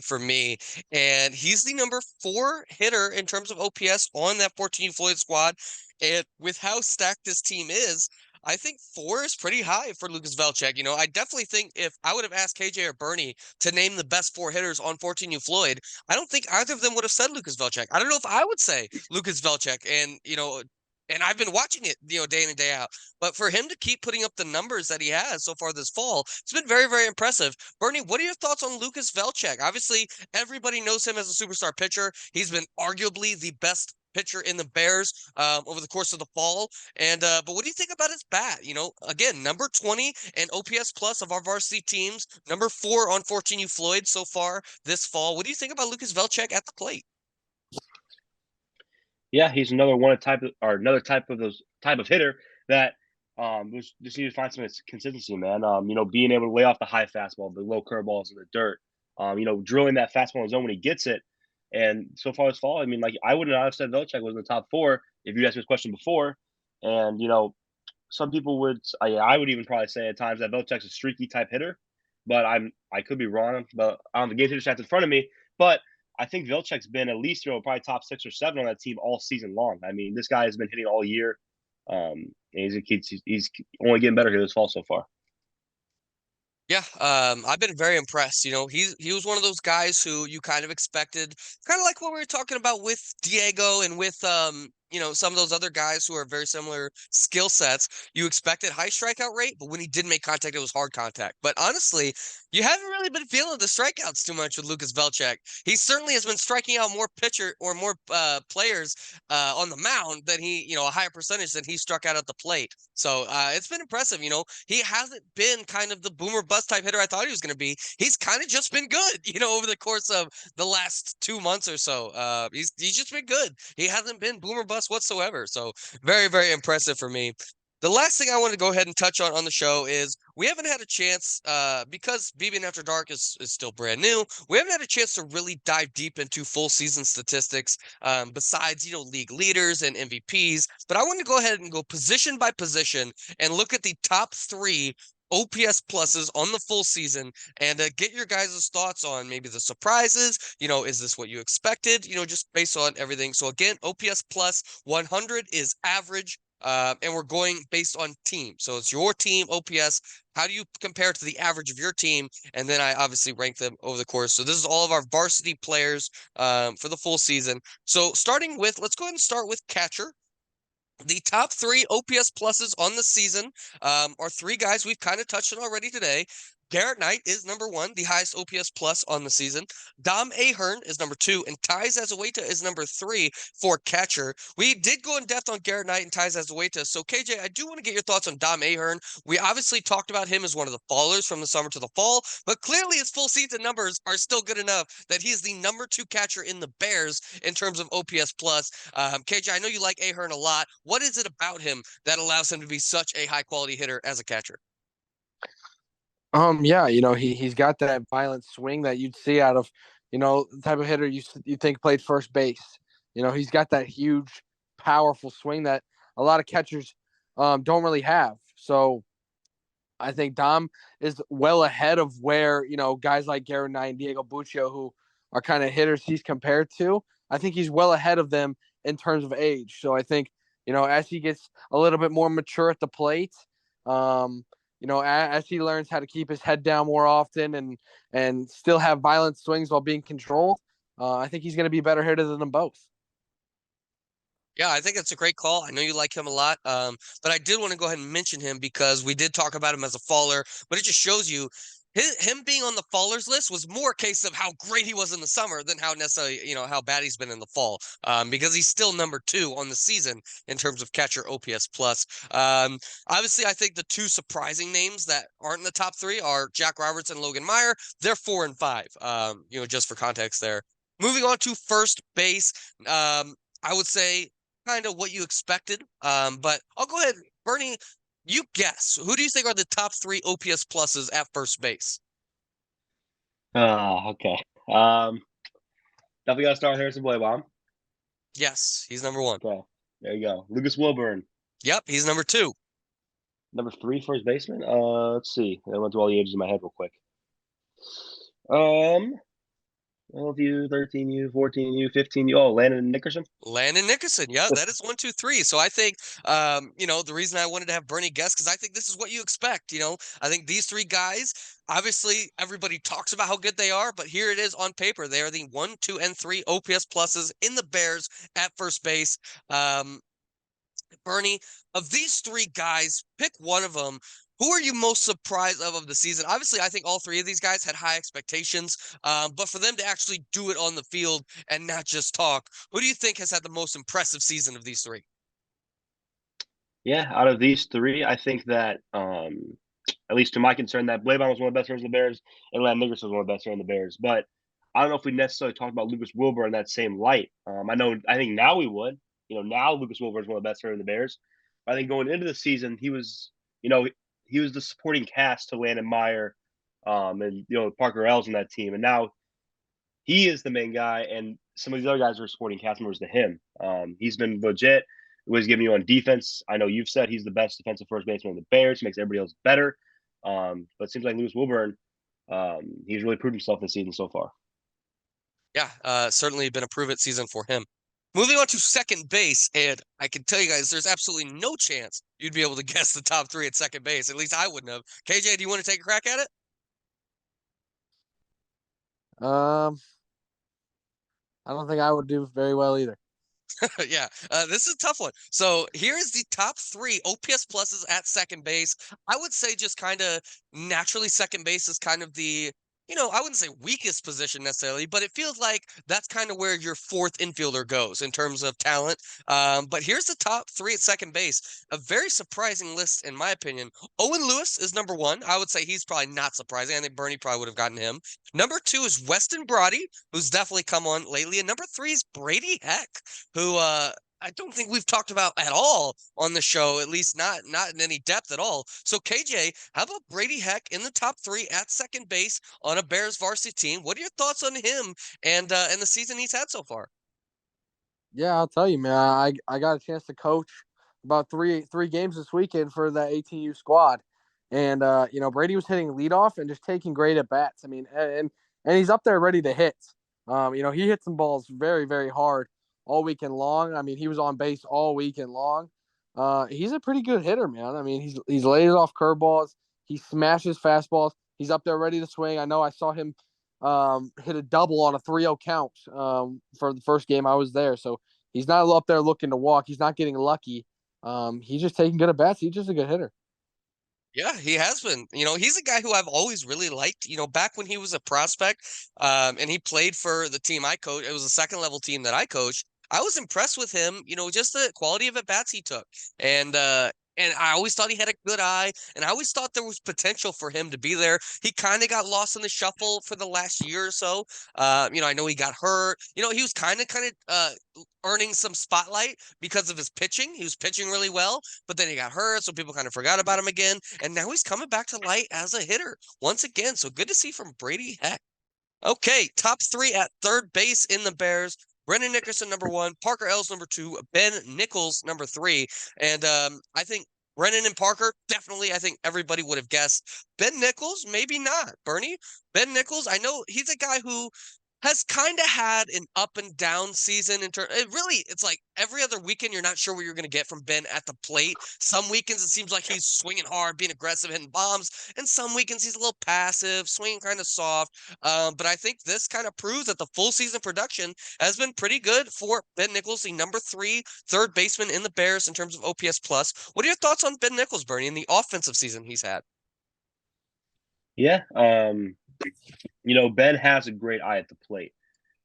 for me. And he's the number 4 hitter in terms of OPS on that 14 Floyd squad. And with how stacked this team is, I think 4 is pretty high for Lucas Velchek. I definitely think if I would have asked KJ or Bernie to name the best 4 hitters on 14U Floyd, I don't think either of them would have said Lucas Velchek. I don't know if I would say Lucas Velchek. And I've been watching it, day in and day out. But for him to keep putting up the numbers that he has so far this fall, it's been very, very impressive. Bernie, what are your thoughts on Lucas Velchek? Obviously, everybody knows him as a superstar pitcher. He's been arguably the best pitcher in the Bears over the course of the fall. But what do you think about his bat? Again, number 20 and OPS plus of our varsity teams, number 4 on 14U Floyd so far this fall. What do you think about Lucas Velchek at the plate? Yeah, he's another type of those type of hitter that was just need to find some consistency, man. Being able to lay off the high fastball, the low curveballs in the dirt. Drilling that fastball in his zone when he gets it. And so far this fall, I mean, like I would not have said Belichick was in the top four if you asked me this question before. And some people would, I would even probably say at times that Belichick's a streaky type hitter, but I could be wrong. But the game hitter stats in front of me, but I think Vilcek's been at least probably top 6 or 7 on that team all season long. I mean, this guy has been hitting all year. He's only getting better here this fall so far. Yeah, I've been very impressed. He was one of those guys who you kind of expected, kind of like what we were talking about with Diego and with some of those other guys who are very similar skill sets. You expected high strikeout rate, but when he did make contact, it was hard contact. But honestly, you haven't really been feeling the strikeouts too much with Lucas Velchek. He certainly has been striking out more players on the mound than a higher percentage than he struck out at the plate. So it's been impressive. He hasn't been kind of the boomer bust type hitter I thought he was going to be. He's kind of just been good, over the course of the last 2 months or so. He's just been good. He hasn't been boomer bust whatsoever. So very, very impressive for me. The last thing I want to go ahead and touch on the show is we haven't had a chance, because BBN After Dark is still brand new. We haven't had a chance to really dive deep into full season statistics, besides, league leaders and MVPs. But I want to go ahead and go position by position and look at the top 3 OPS pluses on the full season and get your guys' thoughts on maybe the surprises. Is this what you expected? Just based on everything. So again, OPS plus 100 is average. And we're going based on team. So it's your team OPS. How do you compare to the average of your team? And then I obviously rank them over the course. So this is all of our varsity players for the full season. So let's go ahead and start with catcher. The top 3 OPS pluses on the season are 3 guys we've kind of touched on already today. Garrett Knight is number 1, the highest OPS plus on the season. Dom Ahern is number 2, and Ty Zazueta is number 3 for catcher. We did go in depth on Garrett Knight and Ty Zazueta, so KJ, I do want to get your thoughts on Dom Ahern. We obviously talked about him as one of the fallers from the summer to the fall, but clearly his full season numbers are still good enough that he is the number 2 catcher in the Bears in terms of OPS plus. KJ, I know you like Ahern a lot. What is it about him that allows him to be such a high quality hitter as a catcher? Yeah, he's got that violent swing that you'd see out of, the type of hitter you think played first base. He's got that huge, powerful swing that a lot of catchers don't really have. So I think Dom is well ahead of where, guys like Garrett Knight and Diego Buccio, who are kind of hitters he's compared to. I think he's well ahead of them in terms of age. So I think, as he gets a little bit more mature at the plate, as he learns how to keep his head down more often and still have violent swings while being controlled, I think he's going to be a better hitter than them both. Yeah, I think it's a great call. I know you like him a lot, but I did want to go ahead and mention him because we did talk about him as a faller, but it just shows you him being on the fallers list was more a case of how great he was in the summer than how necessarily, how bad he's been in the fall, because he's still number 2 on the season in terms of catcher OPS plus. Obviously, I think the 2 surprising names that aren't in the top 3 are Jack Roberts and Logan Meyer. They're 4 and 5, just for context there. Moving on to first base, I would say kind of what you expected. But I'll go ahead, Bernie. You guess. Who do you think are the top 3 OPS pluses at first base? Okay. Definitely got to start with Harrison Blaybomb. Yes, he's number 1. Okay, there you go. Lucas Wilburn. Yep, he's number 2. Number 3 first baseman. Let's see. I went through all the ages in my head real quick. 12U, 13U, 14U, 15U. Oh, Landon Nickerson. Landon Nickerson. Yeah, that is 1, 2, 3. So I think, the reason I wanted to have Bernie guess, because I think this is what you expect. I think these 3 guys, obviously everybody talks about how good they are, but here it is on paper. They are the 1, 2, and 3 OPS pluses in the Bears at first base. Bernie, of these 3 guys, pick one of them. Who are you most surprised of the season? Obviously, I think all 3 of these guys had high expectations, but for them to actually do it on the field and not just talk, who do you think has had the most impressive season of these 3? Yeah, out of these 3, I think that, at least to my concern, that Blaybomb was one of the best players in the Bears, and Landon Nickerson was one of the best players in the Bears. But I don't know if we necessarily talked about Lucas Wilbur in that same light. I think now we would. now Lucas Wilbur is one of the best hitters in the Bears. I think going into the season, he was the supporting cast to Landon Meyer, and Parker L's in that team, and now he is the main guy, and some of these other guys are supporting cast members to him. He's been legit. What he's giving you on defense. I know you've said he's the best defensive first baseman in the Bears. He makes everybody else better. But it seems like Lewis Wilburn, he's really proved himself this season so far. Yeah, certainly been a prove-it season for him. Moving on to second base, and I can tell you guys, there's absolutely no chance you'd be able to guess the top three at second base. At least I wouldn't have. KJ, do you want to take a crack at it? I don't think I would do very well either. Yeah, this is a tough one. So here is the top three OPS pluses at second base. I would say just kind of naturally second base is kind of the, I wouldn't say weakest position necessarily, but it feels like that's kind of where your fourth infielder goes in terms of talent. But here's the top three at second base. A very surprising list, in my opinion. Owen Lewis is number one. I would say he's probably not surprising. I think Bernie probably would have gotten him. Number two is Weston Brody, who's definitely come on lately. And number three is Brady Heck, who I don't think we've talked about at all on the show, at least not in any depth at all. So KJ, how about Brady Heck in the top three at second base on a Bears varsity team? What are your thoughts on him and the season he's had so far? Yeah, I'll tell you, man. I got a chance to coach about three games this weekend for that 18U squad, and Brady was hitting leadoff and just taking great at bats. I mean, and he's up there ready to hit. He hit some balls very very hard all weekend long. I mean, he was on base all weekend long. He's a pretty good hitter, man. I mean, he's laid off curveballs. He smashes fastballs. He's up there ready to swing. I know I saw him hit a double on a 3-0 count for the first game I was there. So he's not up there looking to walk. He's not getting lucky. He's just taking good at bats. He's just a good hitter. Yeah, he has been. He's a guy who I've always really liked. Back when he was a prospect, and he played for the team I coached. It was a second level team that I coached. I was impressed with him. Just the quality of at bats he took, and I always thought he had a good eye, and I always thought there was potential for him to be there. He kind of got lost in the shuffle for the last year or so. I know he got hurt. He was kind of earning some spotlight because of his pitching. He was pitching really well, but then he got hurt, so people kind of forgot about him again. And now he's coming back to light as a hitter once again. So good to see from Brady Heck. Okay, top three at third base in the Bears. Brendan Nickerson, number one. Parker Ells, number two. Ben Nichols, number three. And I think Brennan and Parker, definitely, I think everybody would have guessed. Ben Nichols, maybe not. Bernie, Ben Nichols, I know he's a guy who has kind of had an up and down season it's like every other weekend you're not sure what you're going to get from Ben at the plate. Some weekends it seems like he's swinging hard, being aggressive, hitting bombs, and some weekends he's a little passive, swinging kind of soft. But I think this kind of proves that the full season production has been pretty good for Ben Nichols, the number three third baseman in the Bears in terms of OPS plus. What are your thoughts on Ben Nichols, Bernie, in the offensive season he's had? Yeah, Ben has a great eye at the plate,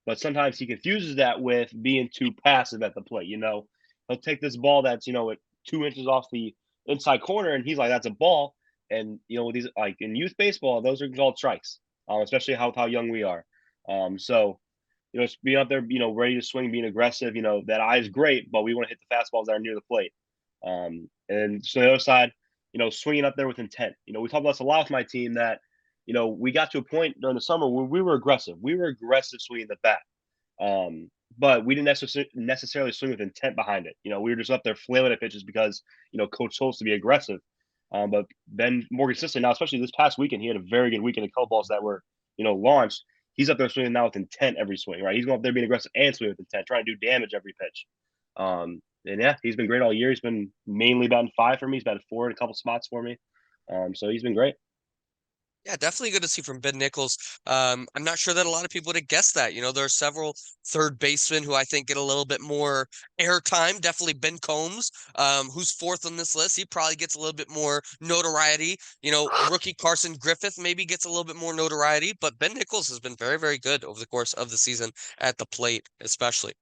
but sometimes he confuses that with being too passive at the plate. He'll take this ball that's at 2 inches off the inside corner, and he's like, "That's a ball." And with these like in youth baseball, those are called strikes, especially how young we are. So being out there, ready to swing, being aggressive. That eye is great, but we want to hit the fastballs that are near the plate. And so the other side, swinging up there with intent. We talk about this a lot with my team that we got to a point during the summer where we were aggressive. We were aggressive swinging the bat. But we didn't necessarily swing with intent behind it. We were just up there flailing at pitches because, coach told us to be aggressive. But Ben more consistent now, especially this past weekend, he had a very good weekend of balls that were, launched. He's up there swinging now with intent every swing, right? He's going up there being aggressive and swinging with intent, trying to do damage every pitch. And yeah, he's been great all year. He's been mainly batting 5 for me. He's batted 4 in a couple spots for me. So he's been great. Yeah, definitely good to see from Ben Nichols. I'm not sure that a lot of people would have guessed that. There are several third basemen who I think get a little bit more airtime. Definitely Ben Combs, who's fourth on this list. He probably gets a little bit more notoriety. Rookie Carson Griffith maybe gets a little bit more notoriety, but Ben Nichols has been very, very good over the course of the season at the plate, especially.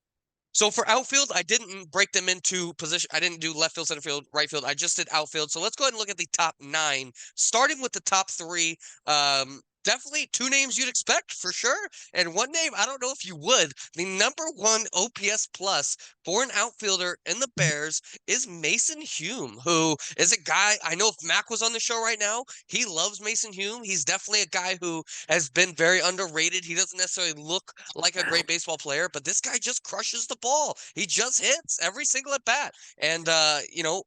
So for outfield, I didn't break them into position. I didn't do left field, center field, right field. I just did outfield. So let's go ahead and look at the top 9, starting with the top 3. definitely two names you'd expect for sure. And one name, I don't know if you would. The number one OPS plus for an outfielder in the Bears is Mason Hume, who is a guy. I know if Mac was on the show right now, he loves Mason Hume. He's definitely a guy who has been very underrated. He doesn't necessarily look like a great baseball player, but this guy just crushes the ball. He just hits every single at bat. And,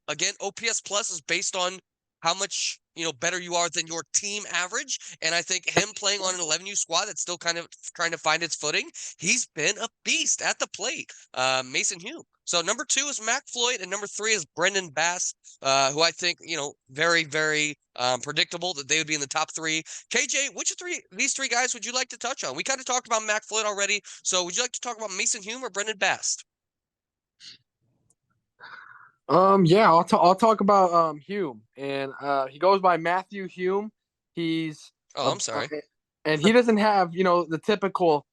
again, OPS plus is based on how much better you are than your team average. And I think him playing on an 11U squad that's still kind of trying to find its footing, he's been a beast at the plate. Mason Hume. So number 2 is Mac Floyd, and number 3 is Brendan Bass, who I think very very predictable that they would be in the top 3. KJ, which of these three guys would you like to touch on? We kind of talked about Mac Floyd already, so would you like to talk about Mason Hume or Brendan Bass? Yeah, I'll talk about Hume, and he goes by Matthew Hume. He's Oh, I'm sorry. and he doesn't have the typical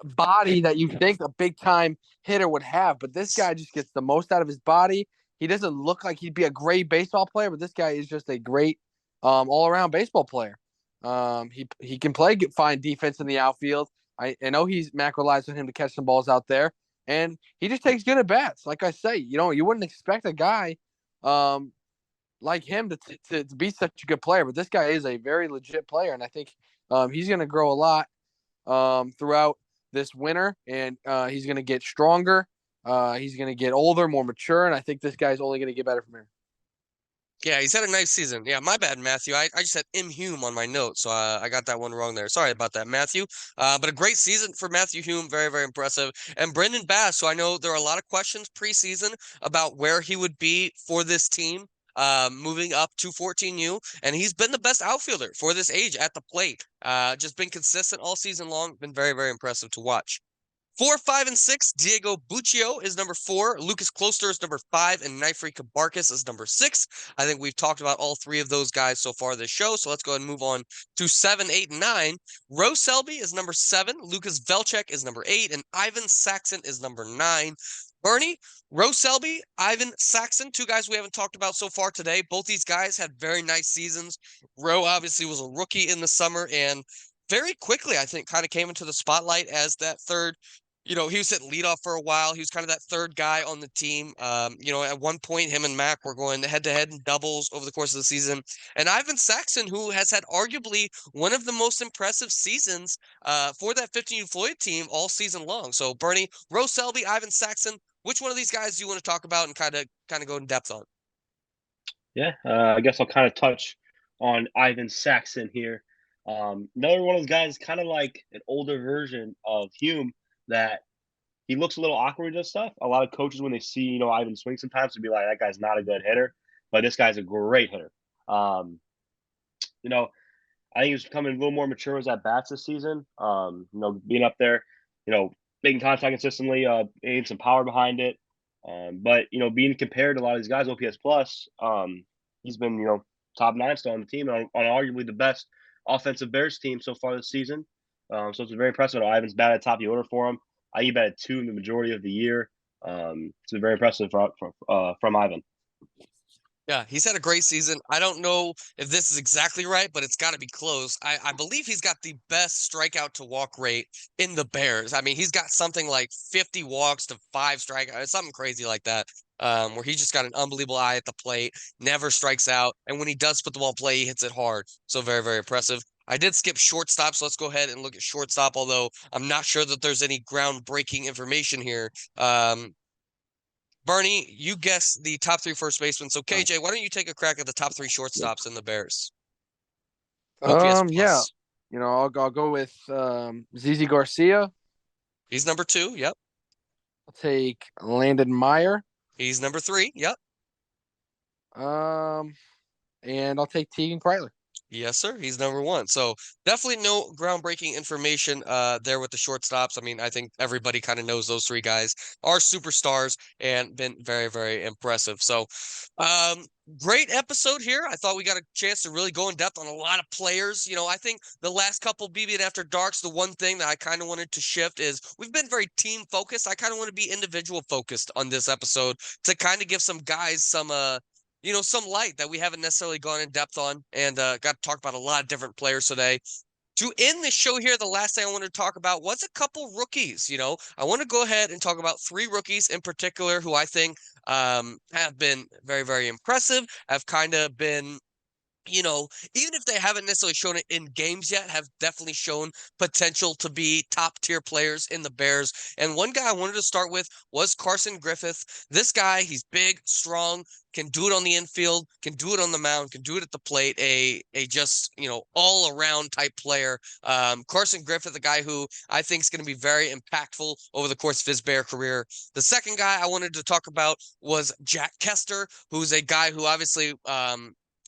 body that you think a big time hitter would have, but this guy just gets the most out of his body. He doesn't look like he'd be a great baseball player, but this guy is just a great all around baseball player. He can play fine defense in the outfield. I know Mac relies on him to catch some balls out there, and he just takes good at bats. Like I say, you wouldn't expect a guy like him to be such a good player, but this guy is a very legit player, and I think he's going to grow a lot throughout this winter, and he's going to get stronger. He's going to get older, more mature, and I think this guy's only going to get better from here. Yeah, he's had a nice season. Yeah, my bad, Matthew. I just had M. Hume on my note, so I got that one wrong there. Sorry about that, Matthew. But a great season for Matthew Hume. Very, very impressive. And Brendan Bass, so I know there are a lot of questions preseason about where he would be for this team moving up to 14U. And he's been the best outfielder for this age at the plate. Just been consistent all season long. Been very, very impressive to watch. 4, 5, and 6, Diego Buccio is number 4. Lucas Kloster is number 5. And Nifri Kabarkis is number 6. I think we've talked about all three of those guys so far this show. So let's go ahead and move on to 7, 8, and 9. Rose Selby is number 7. Lucas Velchek is number 8. And Ivan Saxon is number 9. Bernie, Rose Selby, Ivan Saxon, two guys we haven't talked about so far today. Both these guys had very nice seasons. Rowe obviously was a rookie in the summer and very quickly, I think, kind of came into the spotlight as that third. He was hitting leadoff for a while. He was kind of that third guy on the team. At one point, him and Mac were going head to head in doubles over the course of the season. And Ivan Saxon, who has had arguably one of the most impressive seasons for that 15U Floyd team all season long. So, Bernie, Rose Selby, Ivan Saxon, which one of these guys do you want to talk about and kind of go in depth on? Yeah, I guess I'll kind of touch on Ivan Saxon here. Another one of those guys, kind of like an older version of Hume, that he looks a little awkward and stuff. A lot of coaches, when they see Ivan swing, sometimes, to be like, that guy's not a good hitter, but this guy's a great hitter. I think he's becoming a little more mature as at bats this season. Being up there, making contact consistently, getting some power behind it. But being compared to a lot of these guys, OPS plus, he's been top 9 still on the team, and on arguably the best offensive Bears team so far this season. So it's very impressive. Ivan's batted top of the order for him. He batted 2 in the majority of the year. It's been very impressive from Ivan. Yeah, he's had a great season. I don't know if this is exactly right, but it's got to be close. I believe he's got the best strikeout to walk rate in the Bears. I mean, he's got something like 50 walks to 5 strikeouts, something crazy like that, where he just got an unbelievable eye at the plate, never strikes out. And when he does put the ball in play, he hits it hard. So very, very impressive. I did skip shortstop, so let's go ahead and look at shortstop, although I'm not sure that there's any groundbreaking information here. Barney, you guess the top 3 first basemen. So KJ, why don't you take a crack at the top 3 shortstops in the Bears? OPS Yeah, plus. I'll go with ZZ Garcia. He's number 2. Yep. I'll take Landon Meyer. He's number 3. Yep. And I'll take Tegan Kreitler. Yes, sir. He's number 1. So definitely no groundbreaking information there with the shortstops. I mean, I think everybody kind of knows those 3 guys are superstars and been very, very impressive. So great episode here. I thought we got a chance to really go in depth on a lot of players. I think the last couple BBN After Darks, the one thing that I kind of wanted to shift is we've been very team focused. I kind of want to be individual focused on this episode to kind of give some guys some some light that we haven't necessarily gone in depth on, and got to talk about a lot of different players today. To end the show here, the last thing I wanted to talk about was a couple rookies. I want to go ahead and talk about 3 rookies in particular who I think have been very, very impressive, have kind of been, even if they haven't necessarily shown it in games yet, have definitely shown potential to be top tier players in the Bears. And one guy I wanted to start with was Carson Griffith. This guy, he's big, strong, can do it on the infield, can do it on the mound, can do it at the plate. A just all around type player. Carson Griffith, a guy who I think is going to be very impactful over the course of his Bear career. The second guy I wanted to talk about was Jack Kester, who's a guy who obviously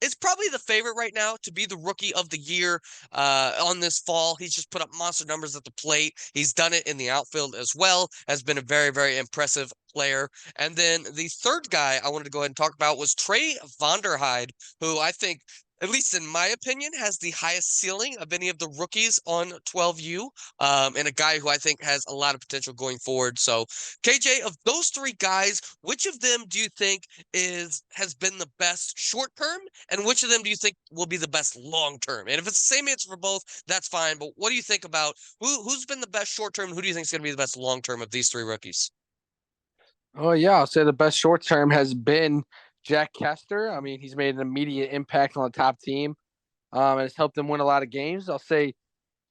it's probably the favorite right now to be the rookie of the year on this fall. He's just put up monster numbers at the plate. He's done it in the outfield as well, has been a very, very impressive player. And then the third guy I wanted to go ahead and talk about was Trey Vonderhyde, who I think, at least in my opinion, has the highest ceiling of any of the rookies on 12U, and a guy who I think has a lot of potential going forward. So, KJ, of those 3 guys, which of them do you think has been the best short term, and which of them do you think will be the best long term? And if it's the same answer for both, that's fine. But what do you think about who's been the best short term? Who do you think is going to be the best long term of these 3 rookies? Oh yeah, I'll say the best short term has been Jack Kester. I mean, he's made an immediate impact on the top team, and has helped them win a lot of games. I'll say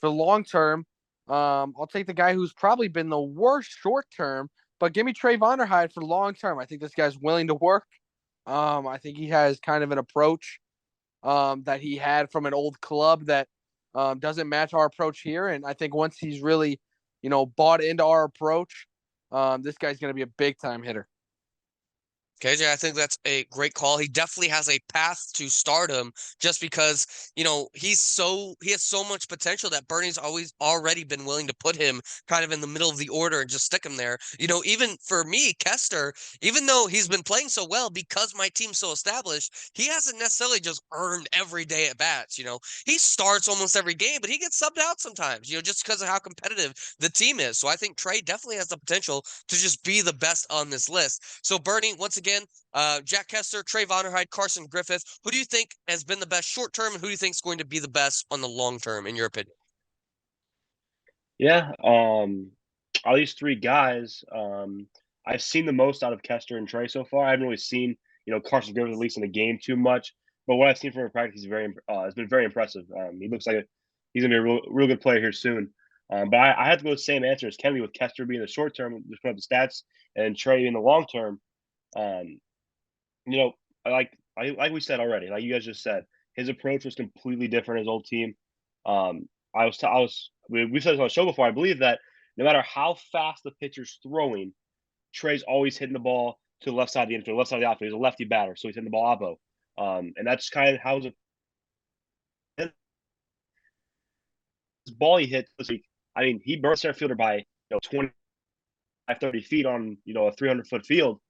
for long term, I'll take the guy who's probably been the worst short term, but give me Trey Vonderhyde for long term. I think this guy's willing to work. I think he has kind of an approach that he had from an old club that doesn't match our approach here. And I think once he's really, bought into our approach, this guy's going to be a big time hitter. KJ, I think that's a great call. He definitely has a path to stardom just because, he has so much potential that Bernie's always already been willing to put him kind of in the middle of the order and just stick him there. Even for me, Kester, even though he's been playing so well because my team's so established, he hasn't necessarily just earned every day at bats. He starts almost every game, but he gets subbed out sometimes, just because of how competitive the team is. So I think Trey definitely has the potential to just be the best on this list. So Bernie, once again, Jack Kester, Trey Vonderhyde, Carson Griffith. Who do you think has been the best short term, and who do you think is going to be the best on the long term, in your opinion? Yeah, all these 3 guys, I've seen the most out of Kester and Trey so far. I haven't really seen, Carson Griffith at least in the game too much, but what I've seen from him in practice, has been very impressive. He looks like he's gonna be a real good player here soon. But I have to go with the same answer as Kennedy with Kester being the short term, just put up the stats, and Trey in the long term. Um, you know, like we said already, like you guys just said, his approach was completely different. His old team. We said this on the show before. I believe that no matter how fast the pitcher's throwing, Trey's always hitting the ball to the left side of the infield, left side of the outfield. He's a lefty batter, so he's hitting the ball oppo. And that's kind of how his ball he hit this week. I mean, he burned center fielder by 25, 30 feet on a 300-foot field.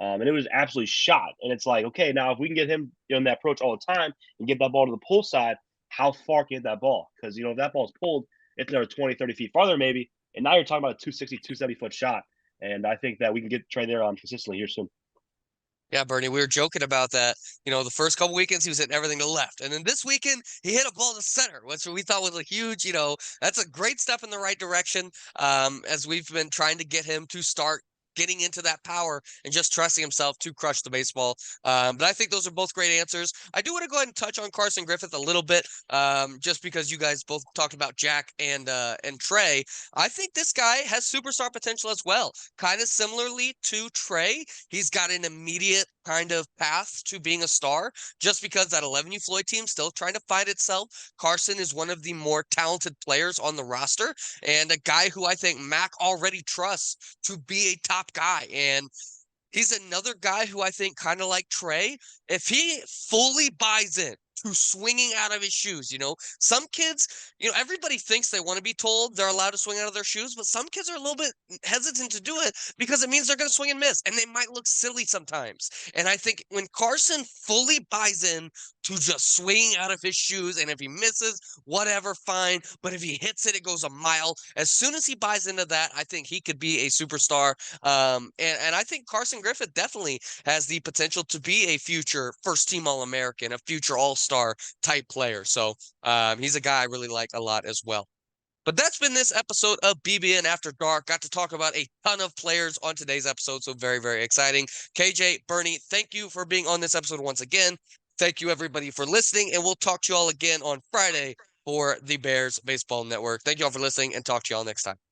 And it was absolutely shot. And it's like, okay, now if we can get him in that approach all the time and get that ball to the pull side, how far can that ball? Because, if that ball's pulled, it's another 20, 30 feet farther maybe. And now you're talking about a 260, 270-foot shot. And I think that we can get Trey there on consistently here soon. Yeah, Bernie, we were joking about that. The first couple weekends he was hitting everything to left, and then this weekend he hit a ball to center, which we thought was a huge. That's a great step in the right direction. As we've been trying to get him to start getting into that power and just trusting himself to crush the baseball. But I think those are both great answers. I do want to go ahead and touch on Carson Griffith a little bit, just because you guys both talked about Jack and Trey. I think this guy has superstar potential as well. Kind of similarly to Trey, he's got an immediate kind of path to being a star just because that 11U Floyd team still trying to find itself. Carson is one of the more talented players on the roster and a guy who I think Mac already trusts to be a top guy. And he's another guy who I think, kind of like Trey, if he fully buys in to swinging out of his shoes, some kids, everybody thinks they want to be told they're allowed to swing out of their shoes, but some kids are a little bit hesitant to do it because it means they're going to swing and miss, and they might look silly sometimes. And I think when Carson fully buys in to just swing out of his shoes. And if he misses, whatever, fine. But if he hits it, it goes a mile. As soon as he buys into that, I think he could be a superstar. And I think Carson Griffith definitely has the potential to be a future first team All-American, a future All-Star type player. So he's a guy I really like a lot as well. But that's been this episode of BBN After Dark. Got to talk about a ton of players on today's episode, so very, very exciting. KJ, Bernie, thank you for being on this episode once again. Thank you, everybody, for listening, and we'll talk to you all again on Friday for the Bears Baseball Network. Thank you all for listening, and talk to you all next time.